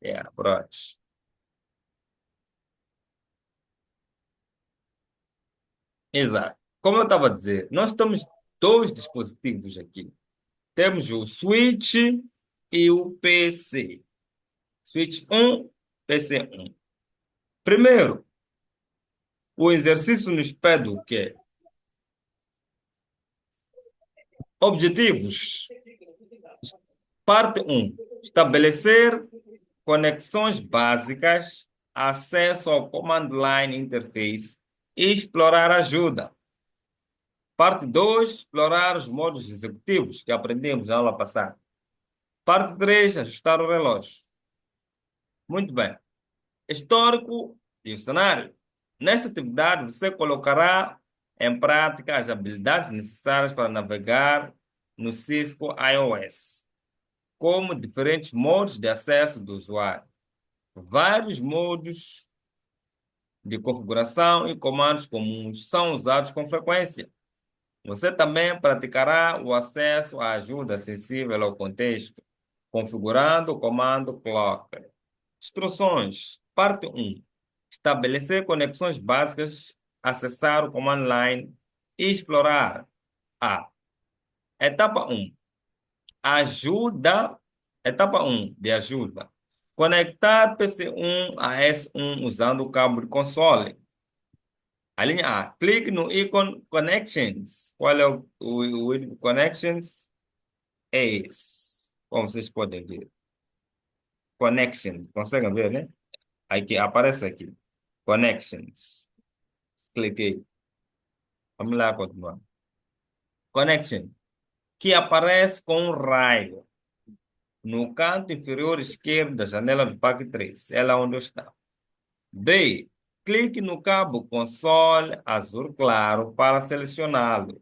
Yeah, pronto. Exato. Como eu estava a dizer, nós temos dois dispositivos aqui. Temos o switch e o PC. Switch um, PC um. Primeiro, o exercício nos pede o quê? Objetivos. Parte um: estabelecer conexões básicas, acesso ao Command Line Interface e explorar ajuda. Parte 2: explorar os modos executivos que aprendemos na aula passada. Parte 3: ajustar o relógio. Muito bem. Histórico e o cenário. Nesta atividade, você colocará em prática as habilidades necessárias para navegar no Cisco iOS, como diferentes modos de acesso do usuário, vários modos de configuração e comandos comuns são usados com frequência. Você também praticará o acesso à ajuda sensível ao contexto, configurando o comando clock. Instruções. Parte um: estabelecer conexões básicas, acessar o command line e explorar. A. Etapa um: ajuda. Etapa um de ajuda. Conectar PC1 a S1 usando o cabo de console. A linha A. Clique no ícone Connections. Qual é o ícone Connections? É esse. Como vocês podem ver. Connections. Conseguem ver, né? Aqui, aparece aqui. Connections. Cliquei. Vamos lá continuar. Connection. Que aparece com um raio no canto inferior esquerdo da janela do PAC 3. Ela é onde está. B. Clique no cabo console azul claro para selecioná-lo.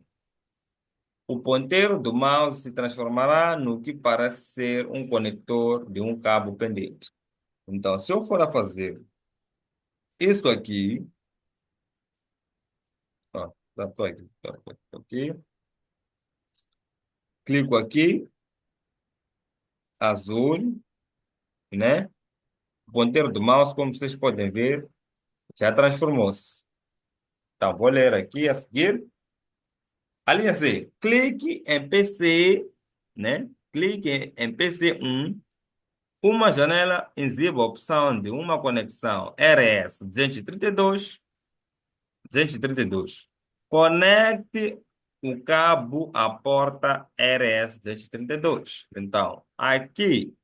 O ponteiro do mouse se transformará no que parece ser um conector de um cabo pendente. Então, se eu for a fazer isso aqui, ó, tô aqui, clico aqui, azul, né? O ponteiro do mouse, como vocês podem ver, já transformou-se. Então, vou ler aqui a seguir. A linha C, clique em PC, né? Clique em PC1. Uma janela exibe a opção de uma conexão RS 232. Conecte o cabo à porta RS 232. Então, aqui,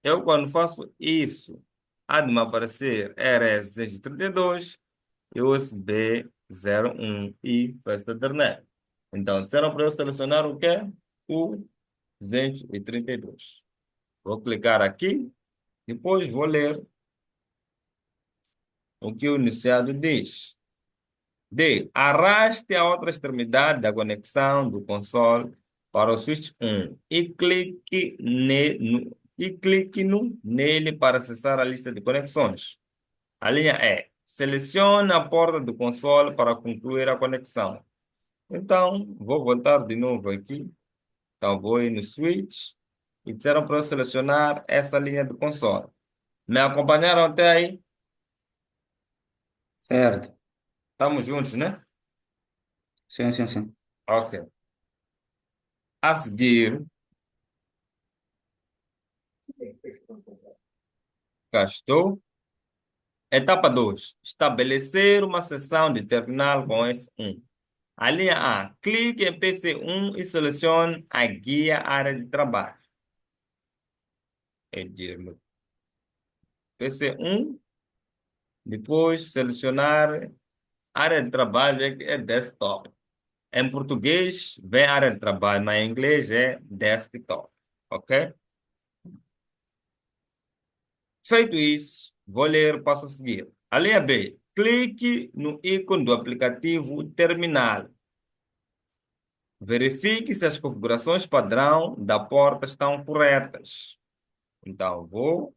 eu quando faço isso, há de me aparecer RS 232 e USB 01 e Fast Ethernet. Então, disseram para eu selecionar o quê? O 232. Vou clicar aqui, depois vou ler o que o iniciado diz. D. Arraste a outra extremidade da conexão do console para o switch 1 e clique nele para acessar a lista de conexões. A linha E. Selecione a porta do console para concluir a conexão. Então, vou voltar de novo aqui. Então, vou ir no switch e disseram para eu selecionar essa linha do console. Me acompanharam até aí? Certo. Estamos juntos, né? Sim, sim, sim. Ok. A seguir, cá estou. Etapa 2: estabelecer uma sessão de terminal com S1. A linha A. Clique em PC1 e selecione a guia área de trabalho. É dizer, PC1, depois selecionar área de trabalho é desktop. Em português, vem área de trabalho, mas em inglês é desktop. Ok? Feito isso, vou ler o passo a seguir. A linha B. Clique no ícone do aplicativo Terminal. Verifique se as configurações padrão da porta estão corretas. Então, vou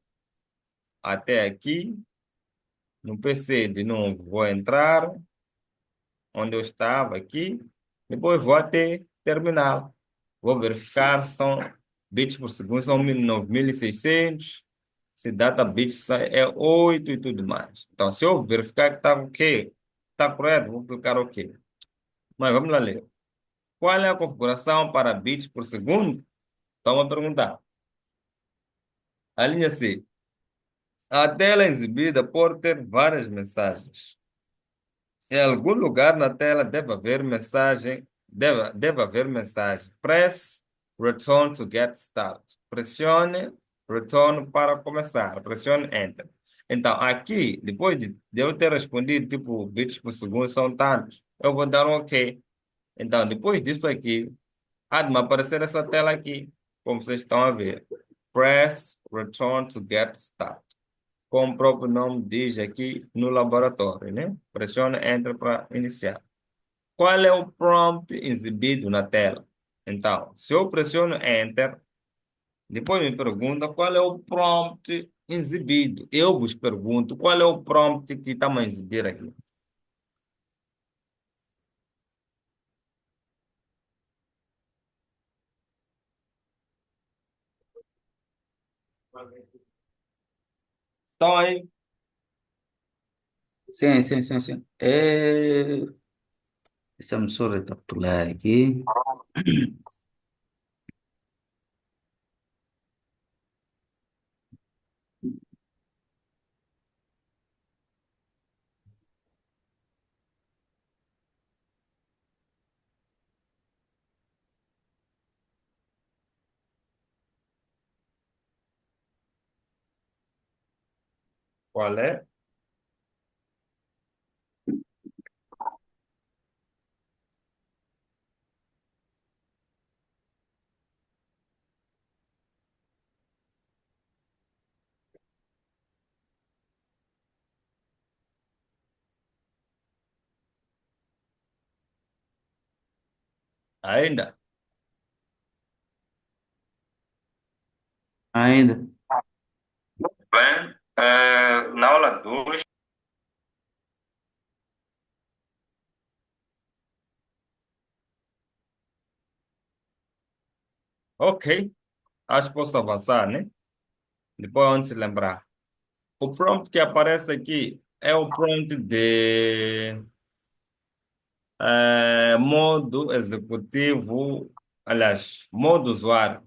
até aqui no PC de novo. Vou entrar onde eu estava aqui. Depois vou até terminal. Vou verificar se são bits por segundo, são 9.600. se data bit é 8 e tudo mais. Então, se eu verificar que está ok, está correto, vou clicar ok. Mas vamos lá ler. Qual é a configuração para bits por segundo? Estão a perguntar. A linha C. A tela exibida pode ter várias mensagens. Em algum lugar na tela deve haver mensagem. Deve haver mensagem. Press return to get started. Pressione return para começar. Pressione enter. Então, aqui, depois de eu ter respondido, tipo, bits por segundo são tantos, eu vou dar um OK. Então, depois disso aqui, há de me aparecer essa tela aqui, como vocês estão a ver. Press return to get started. Como o próprio nome diz aqui no laboratório, né? Pressione Enter para iniciar. Qual é o prompt exibido na tela? Então, se eu pressiono Enter, depois me pergunta qual é o prompt exibido. Eu vos pergunto qual é o prompt que está a exibir aqui. Então aí, Sim, sim, sim, sim. Deixa-me só recapitular aqui. qual é? Ainda? Ainda. Bem, na aula 2. Ok, acho que posso avançar, né? Depois onde se lembrar. O prompt que aparece aqui é o prompt de modo executivo, aliás, modo usuário.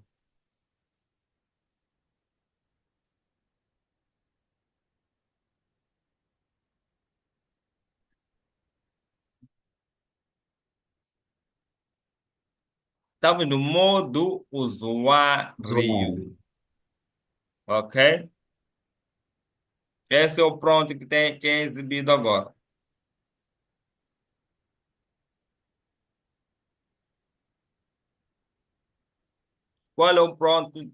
Estamos no modo usuário, Zoom. ok? Esse é o prompt que é exibido agora. Qual é o prompt,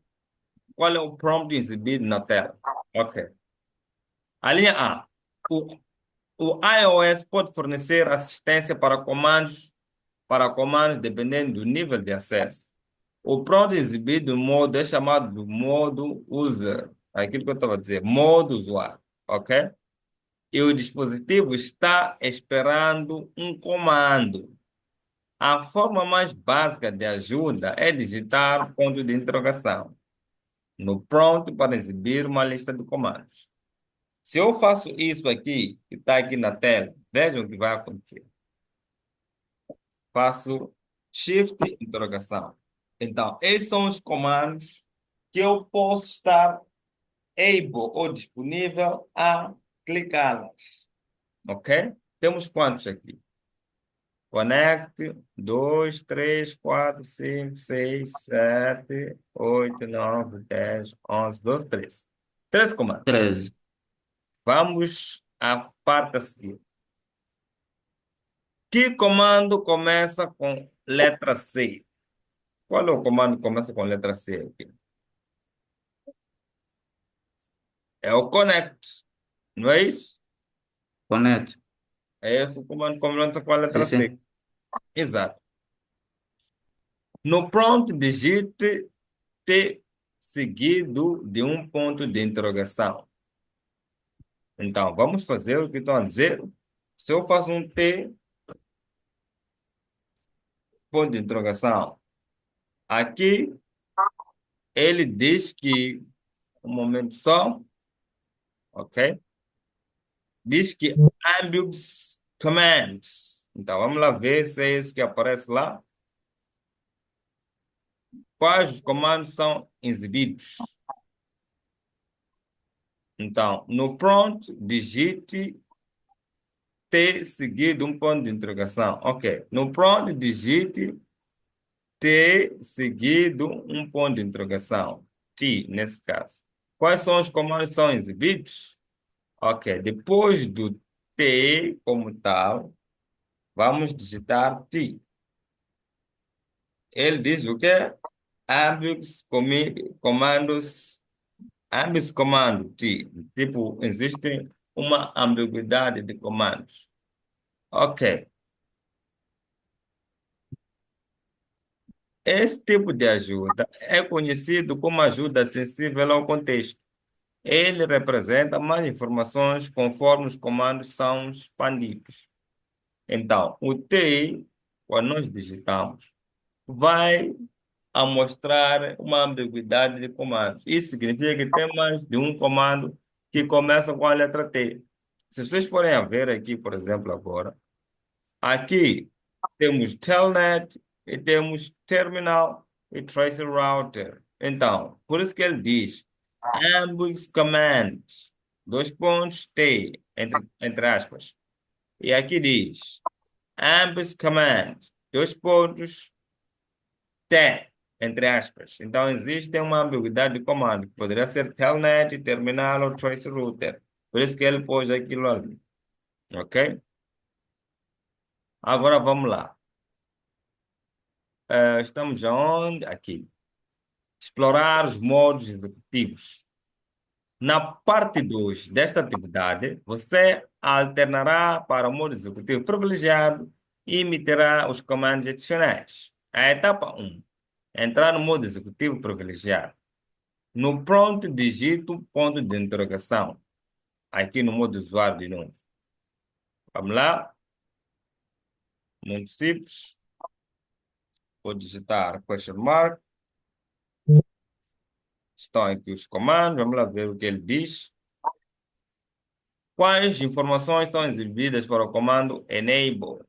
qual é o prompt exibido na tela? Ok. A linha A. O, o iOS pode fornecer assistência para comandos dependendo do nível de acesso. O prompt exibido no modo é chamado de modo user, aquilo que eu estava a dizer, modo usuário, ok? E o dispositivo está esperando um comando. A forma mais básica de ajuda é digitar ponto de interrogação no prompt para exibir uma lista de comandos. Se eu faço isso aqui, que está aqui na tela, vejam o que vai acontecer. Faço shift interrogação. Então, esses são os comandos que eu posso estar able ou disponível a clicá-las. Ok? Temos quantos aqui? Connect, 2, 3, 4, 5, 6, 7, 8, 9, 10, 11, 12, 13. 13 comandos. 13. Vamos à parte a seguir. Que comando começa com letra C? Qual é o comando que começa com letra C aqui? É o connect, não é isso? Connect. É esse o comando que começa com a Sim, letra C. sim. Exato. No prompt, digite T seguido de um ponto de interrogação. Então, vamos fazer o que estão a dizer. Se eu faço um T, ponto de interrogação, aqui ele diz que Um momento só, ok? Diz que ambiguous commands. Então, vamos lá ver se é isso que aparece lá. Quais os comandos são exibidos? Então, no prompt, digite T seguido um ponto de interrogação. Ok. No prompt, digite T seguido um ponto de interrogação. T, nesse caso. Quais são os comandos que são exibidos? Ok. Depois do T como tal, vamos digitar T. Ele diz o quê? Ambos comandos, ambos comandos T. Tipo, existe uma ambiguidade de comandos. Ok. Esse tipo de ajuda é conhecido como ajuda sensível ao contexto. Ele representa mais informações conforme os comandos são expandidos. Então, o T, quando nós digitamos, vai a mostrar uma ambiguidade de comandos. Isso significa que tem mais de um comando que começa com a letra T. Se vocês forem a ver aqui, por exemplo, agora, aqui temos telnet e temos terminal e trace router. Então, por isso que ele diz ambos commands, dois pontos T, entre aspas. E aqui diz ambos commands, dois pontos T, entre aspas. Então, existe uma ambiguidade de comando, que poderia ser telnet, terminal ou trace router. Por isso que ele pôs aquilo ali. Ok? Agora vamos lá. Estamos aonde? Aqui. Explorar os modos executivos. Na parte 2 desta atividade, você alternará para o modo executivo privilegiado e emitirá os comandos adicionais. A etapa 1. Entrar no modo executivo privilegiado. No prompt, digite um ponto de interrogação. Aqui no modo usuário de novo. Vamos lá. Muito simples. Vou digitar question mark. Estão aqui os comandos. Vamos lá ver o que ele diz. Quais informações são exibidas para o comando enable?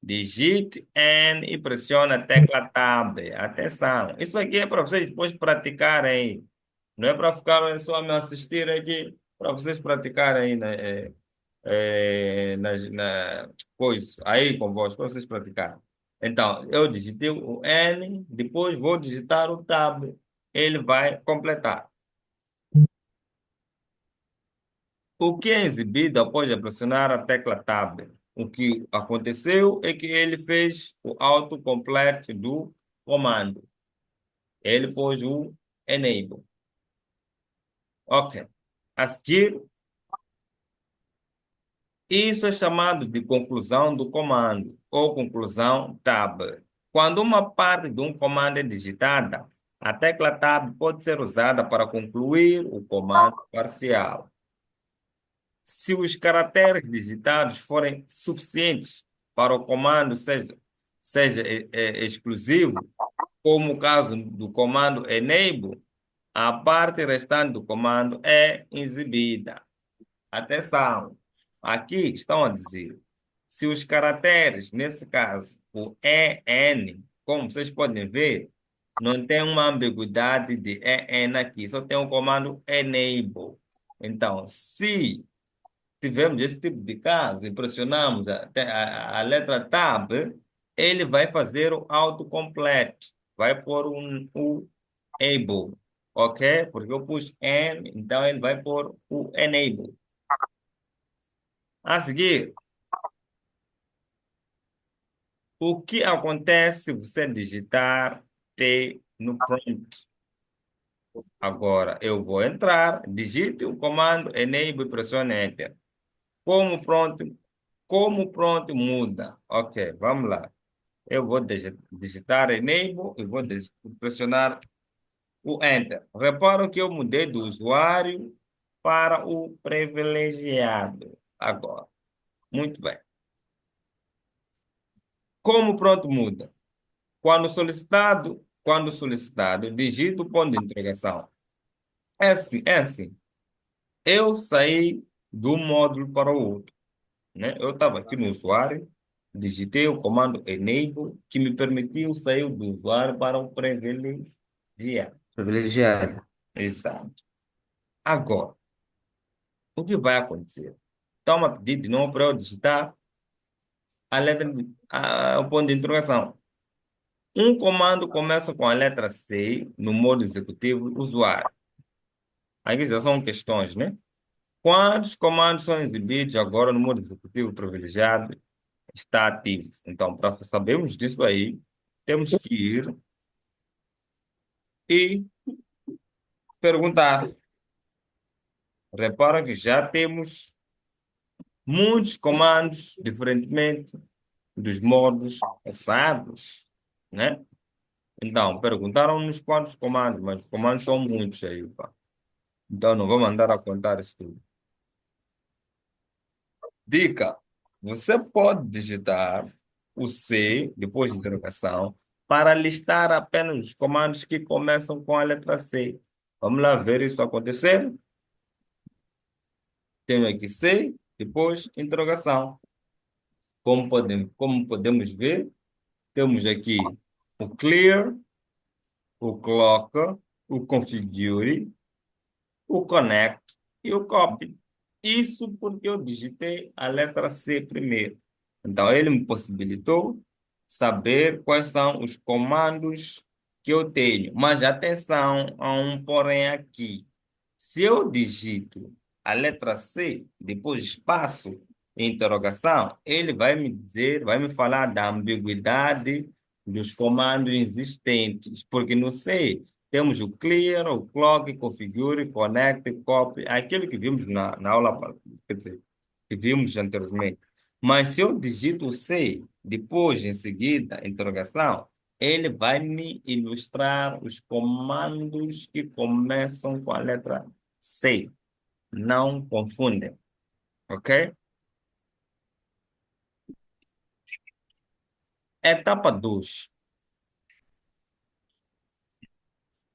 Digite N e pressione a tecla Tab. Atenção. Isso aqui é para vocês depois praticarem. Não é para ficar só me assistir aqui. Para vocês praticarem né, pois, aí convosco, para vocês praticarem. Então, eu digitei o N, depois vou digitar o Tab. Ele vai completar. O que é exibido após pressionar a tecla Tab? O que aconteceu é que ele fez o autocomplete do comando. Ele pôs o enable. Ok. A seguir, isso é chamado de conclusão do comando ou conclusão Tab. Quando uma parte de um comando é digitada, a tecla Tab pode ser usada para concluir o comando parcial. Se os caracteres digitados forem suficientes para o comando seja exclusivo, como o caso do comando enable, a parte restante do comando é exibida. Atenção, aqui estão a dizer, se os caracteres, nesse caso, o EN, como vocês podem ver, não tem uma ambiguidade de EN aqui, só tem o comando enable. Então, se tivemos esse tipo de caso e pressionamos a letra Tab, ele vai fazer o autocomplete, vai pôr o able, ok? Porque eu pus N, então ele vai pôr o enable. A seguir, o que acontece se você digitar T no prompt? Agora, eu vou entrar, digite o comando enable e pressione Enter. Como o prompt muda? Ok, vamos lá. Eu vou digitar enable e vou pressionar o Enter. Reparam que eu mudei do usuário para o privilegiado agora. Muito bem. Como o prompt muda? Quando solicitado, digita o ponto de interrogação. É assim. Eu saí de um módulo para o outro, né? Eu estava aqui no usuário, digitei o comando enable, que me permitiu sair do usuário para o privilegiado. Privilegiado. Exato. Agora, o que vai acontecer? Toma pedido de novo para eu digitar o ponto de interrogação. Um comando começa com a letra C no modo executivo usuário. Aqui já são questões, né? Quantos comandos são exibidos agora no modo executivo privilegiado está ativo? Então, para sabermos disso aí, temos que ir e perguntar. Repara que já temos muitos comandos, diferentemente dos modos passados, né? Então, perguntaram-nos quantos comandos, mas os comandos são muitos aí, pá. Então, não vamos andar a contar isso tudo. Dica: você pode digitar o C depois de interrogação para listar apenas os comandos que começam com a letra C. Vamos lá ver isso acontecer. Tenho aqui C, depois interrogação. Como podemos ver, temos aqui o clear, o clock, o configure, o connect e o copy. Isso porque eu digitei a letra C primeiro. Então, ele me possibilitou saber quais são os comandos que eu tenho. Mas atenção a um porém aqui. Se eu digito a letra C, depois espaço, interrogação, ele vai me dizer, vai me falar da ambiguidade dos comandos existentes, porque no C temos o clear, o clock, configure, connect, copy, aquilo que vimos na aula, quer dizer, que vimos anteriormente. Mas se eu digito o C, depois, em seguida, interrogação, ele vai me ilustrar os comandos que começam com a letra C. Não confundem, ok? Etapa 2.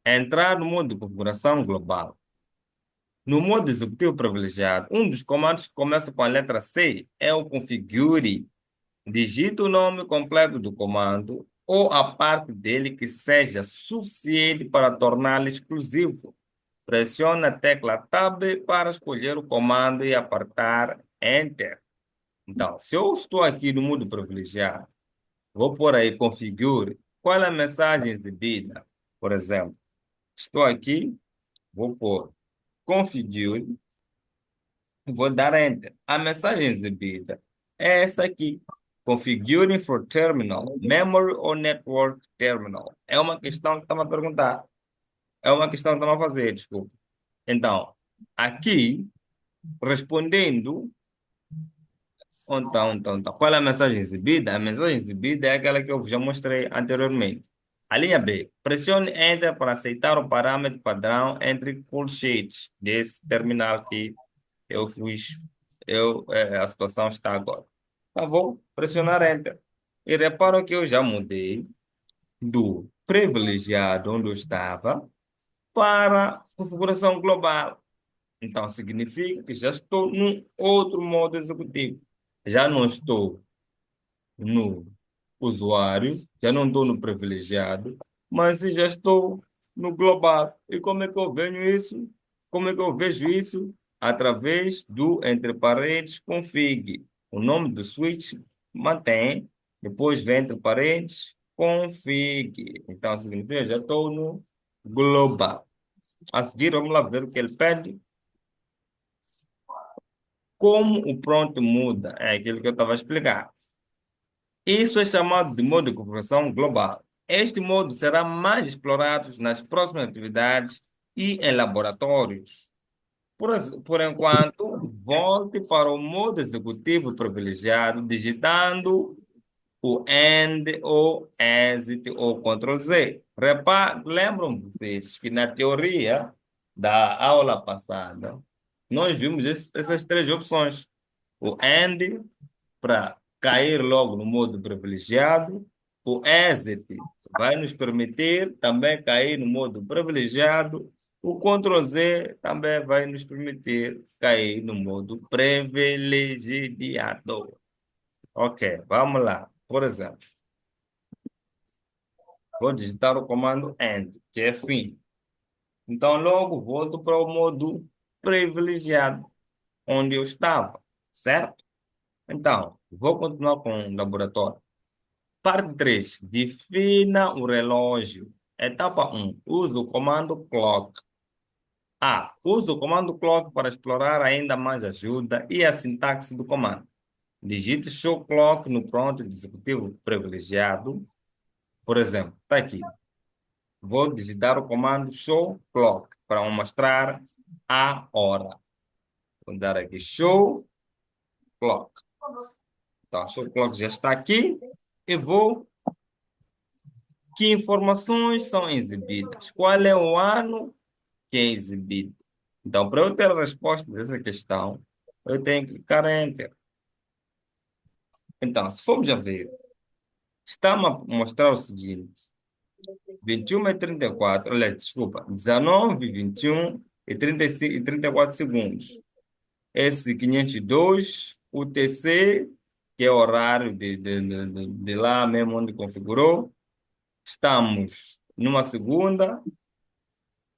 Entrar no modo de configuração global. No modo executivo privilegiado, um dos comandos que começa com a letra C é o configure. Digita o nome completo do comando ou a parte dele que seja suficiente para torná-lo exclusivo. Pressione a tecla Tab para escolher o comando e apertar Enter. Então, se eu estou aqui no modo privilegiado, vou por aí configure. Qual é a mensagem exibida? Por exemplo, estou aqui, vou por configure. Vou dar Enter. A mensagem exibida é essa aqui. Configuring for terminal, memory or network terminal. É uma questão que está-me a perguntar. É uma questão que está-me a fazer, desculpa. Então, aqui, respondendo, então, qual é a mensagem exibida? A mensagem exibida é aquela que eu já mostrei anteriormente. A linha B. Pressione Enter para aceitar o parâmetro padrão entre colchetes desse terminal que eu fiz, a situação está agora. Tá bom? Pressionar Enter. E reparam que eu já mudei do privilegiado onde eu estava para configuração global. Então, significa que já estou num outro modo executivo. Já não estou no usuário, já não estou no privilegiado, mas já estou no global. E como é que eu vejo isso? Como é que eu vejo isso? Através do entre parênteses config. O nome do switch mantém, depois vem entre parênteses config. Então, significa que já estou no global. A seguir, vamos lá ver o que ele pede. Como o pronto muda, é aquilo que eu estava a explicar. Isso é chamado de modo de configuração global. Este modo será mais explorado nas próximas atividades e em laboratórios. Por enquanto, volte para o modo executivo privilegiado, digitando o AND ou EXIT ou Ctrl Z. Lembram vocês que na teoria da aula passada, nós vimos essas três opções. O AND para cair logo no modo privilegiado. O exit vai nos permitir também cair no modo privilegiado. O Ctrl Z também vai nos permitir cair no modo privilegiado. Ok, vamos lá. Por exemplo, vou digitar o comando END, que é fim. Então, logo volto para o modo privilegiado, onde eu estava, certo? Então, vou continuar com o laboratório. Parte 3. Defina o relógio. Etapa 1. Use o comando clock. Use o comando clock para explorar ainda mais ajuda e a sintaxe do comando. Digite show clock no prompt de executivo privilegiado. Por exemplo, está aqui. Vou digitar o comando show clock para mostrar a hora. Vou dar aqui show clock. Então, show clock já está aqui. E vou. Que informações são exibidas? Qual é o ano que é exibido? Então, para eu ter a resposta dessa questão, eu tenho que clicar em Enter. Então, se formos a ver, está-me a mostrar o seguinte: 21 e 34, olha, desculpa, 19, 21 e 35 e 34 segundos. Esse 502, o TC, que é o horário de lá mesmo onde configurou. Estamos numa segunda,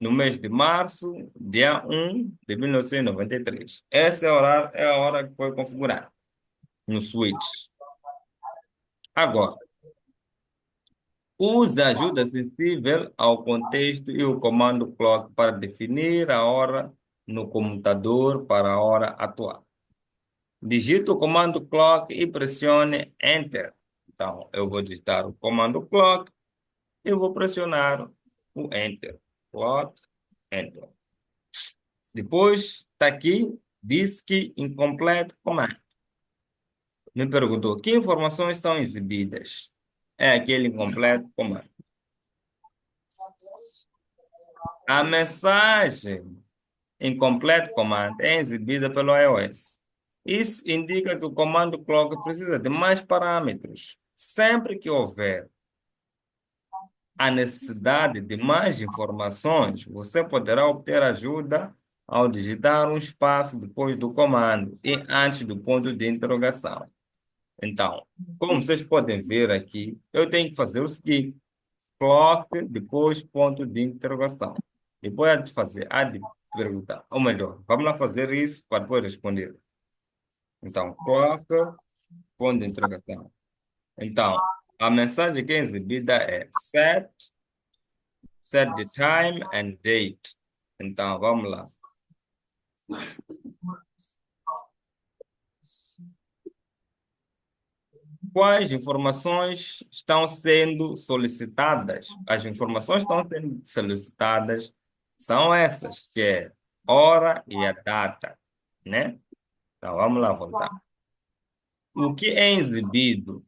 no mês de março, dia 1 de 1993. Essa é a hora que foi configurada no switch. Agora, use a ajuda sensível ao contexto e o comando clock para definir a hora no computador para a hora atual. Digite o comando clock e pressione Enter. Então, eu vou digitar o comando clock e vou pressionar o Enter. Clock, Enter. Depois, está aqui, Disk Incomplete Command. Me perguntou, que informações são exibidas? É aquele incompleto command. A mensagem Incomplete Command é exibida pelo iOS. Isso indica que o comando clock precisa de mais parâmetros. Sempre que houver a necessidade de mais informações, você poderá obter ajuda ao digitar um espaço depois do comando e antes do ponto de interrogação. Então, como vocês podem ver aqui, eu tenho que fazer o seguinte: clock, depois ponto de interrogação. Depois há de perguntar. Ou melhor, vamos lá fazer isso para depois responder. Então, clock, ponto de interrogação. Então, a mensagem que é exibida é set the time and date. Então, vamos lá. Quais informações estão sendo solicitadas? As informações que estão sendo solicitadas são essas, que é hora e a data, né? Então, vamos lá voltar. O que é exibido?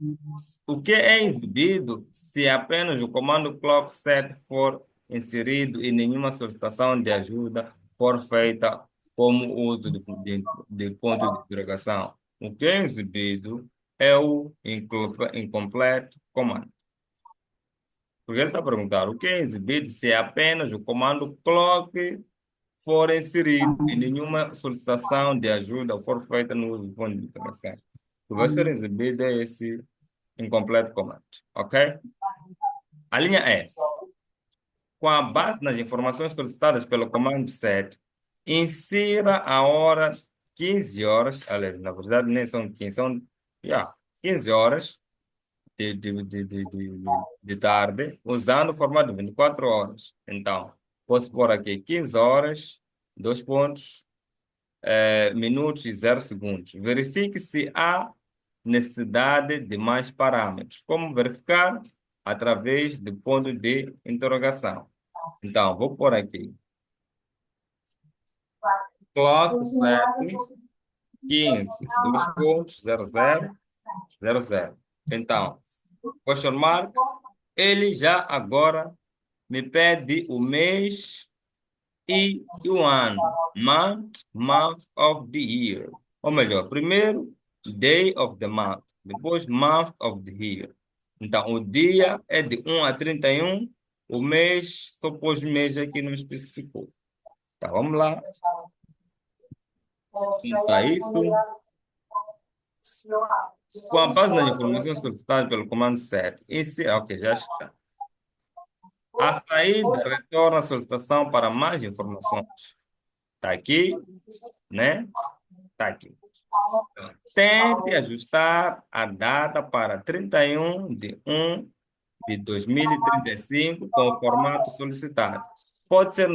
O que é exibido se apenas o comando clock set for inserido e nenhuma solicitação de ajuda for feita como uso de ponto de interrogação? O que é exibido é o incomplete command. Porque ele está a perguntar o que é exibido se apenas o comando clock for inserido e nenhuma solicitação de ajuda for feita no uso do ponto de interrogação. O que vai ser exibido é esse incomplete command, ok? A linha é, com a base nas informações solicitadas pelo comando set, insira a hora 15 horas, aliás, na verdade nem são 15, são 15 horas de tarde, usando o formato de 24 horas. Então, posso pôr aqui 15 horas, dois pontos, minutos e 0 segundos. Verifique se há necessidade de mais parâmetros. Como verificar? Através do ponto de interrogação. Então, vou pôr aqui. Clock set 15, dois pontos, 0000. Então, question mark, ele já agora me pede o mês e o ano. Month of the year. Ou melhor, primeiro, day of the month. Depois, month of the year. Então, o dia é de 1 a 31. O mês, só pôs mês aqui, não especificou. Tá, vamos lá. Tá isso. Com base nas informações solicitadas pelo comando set. Ok, já está. A saída retorna a solicitação para mais informações. Está aqui, né? Está aqui. Tente ajustar a data para 31/1/2035 com o formato solicitado. Pode ser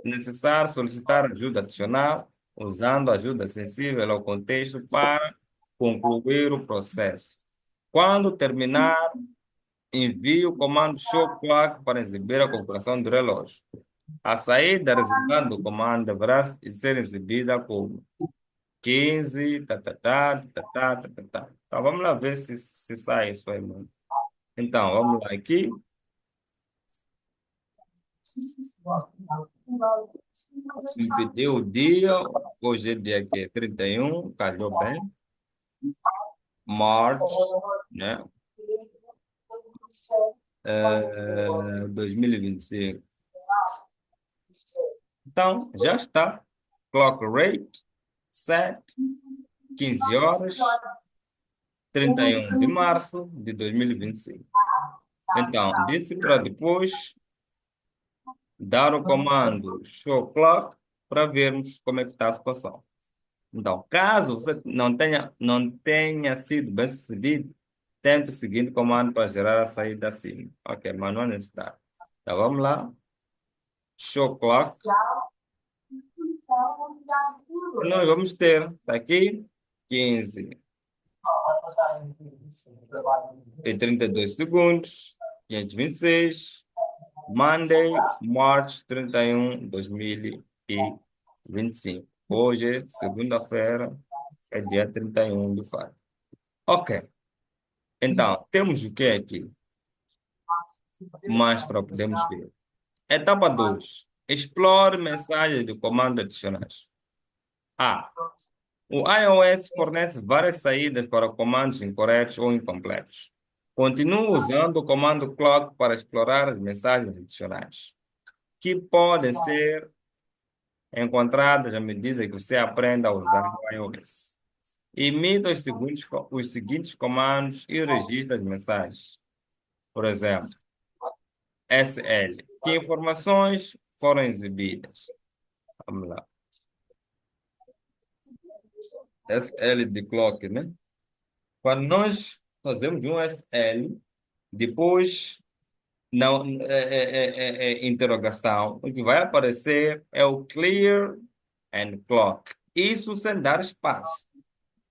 necessário solicitar ajuda adicional usando ajuda sensível ao contexto para concluir o processo. Quando terminar, envie o comando show clock para exibir a configuração do relógio. A saída resultante do comando deverá ser exibida como 15, tá, tá, tá, tá, tá, tá, tá, tá. Então, vamos lá ver se sai isso aí, mano. Então, vamos lá aqui. Me pediu o dia, hoje é dia que 31, calhou bem. March, né? 2025. Então, já está. Clock rate, set, 15 horas, 31 de março de 2025. Então, disse para depois dar o comando show clock para vermos como é que está a situação. Então, caso você não tenha sido bem sucedido, tente o seguinte comando para gerar a saída acima. Ok, mas não é necessário. Então, vamos lá. Show clock. Nós vamos ter, está aqui, 15 e 32 segundos, 526, Monday, March 31, 2025. Hoje, segunda-feira, é dia 31 de fato. Ok, então, temos o que aqui? Mais para podermos ver. Etapa 2. Explore mensagens de comando adicionais. A. O iOS fornece várias saídas para comandos incorretos ou incompletos. Continue usando o comando clock para explorar as mensagens adicionais, que podem ser encontradas à medida que você aprenda a usar o iOS. Imita os seguintes comandos e registre as mensagens. Por exemplo, SL. Que informações foram exibidas? Vamos lá. SL de clock, né? Quando nós fazemos um SL, depois não, interrogação, o que vai aparecer é o clear and clock. Isso sem dar espaço.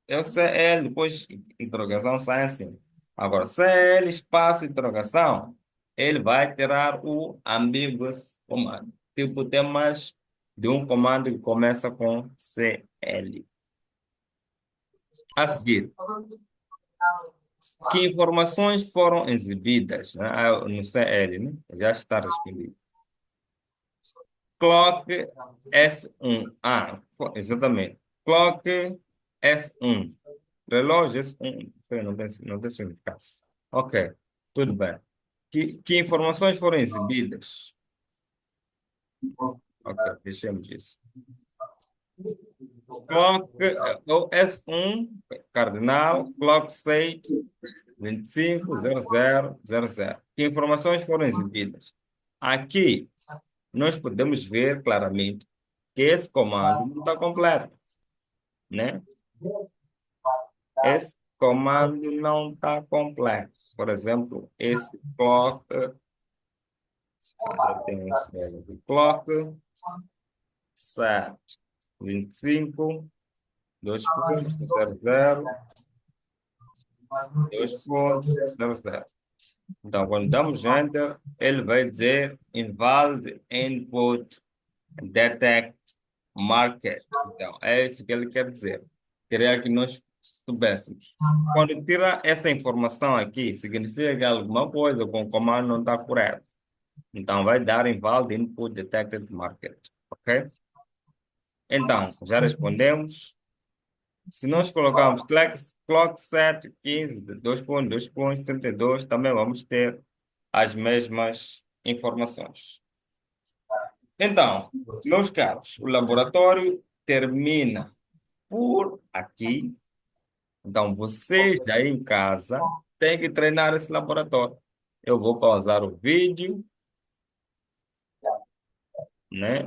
CL, depois interrogação sai assim. Agora, CL, espaço, interrogação, ele vai tirar o ambiguous command. Tipo, tem mais de um comando que começa com CL. A seguir, que informações foram exibidas, né, no CL, né? Já está respondido. Clock S1. Ah, exatamente. Clock S1. Relógio S1. Não tem significado. Ok, tudo bem. Que informações foram exibidas? Ok, deixemos isso. Clock o S1, cardinal, clock state 250000. Que informações foram exibidas? Aqui, nós podemos ver claramente que esse comando não está completo, né? Esse comando não está completo. Por exemplo, esse clock, já tem um cérebro de clock, set 25, 2.00, 2.00. Então, quando damos Enter, ele vai dizer invalid input detect market. Então, é isso que ele quer dizer. Queria que nós soubéssemos. Quando tira essa informação aqui, significa que alguma coisa com o comando não está correto. Então, vai dar invalid input detected market. Ok? Então, já respondemos. Se nós colocarmos clock set 15, 2.2.32, também vamos ter as mesmas informações. Então, meus caros, o laboratório termina por aqui. Então, vocês aí em casa têm que treinar esse laboratório. Eu vou pausar o vídeo, né?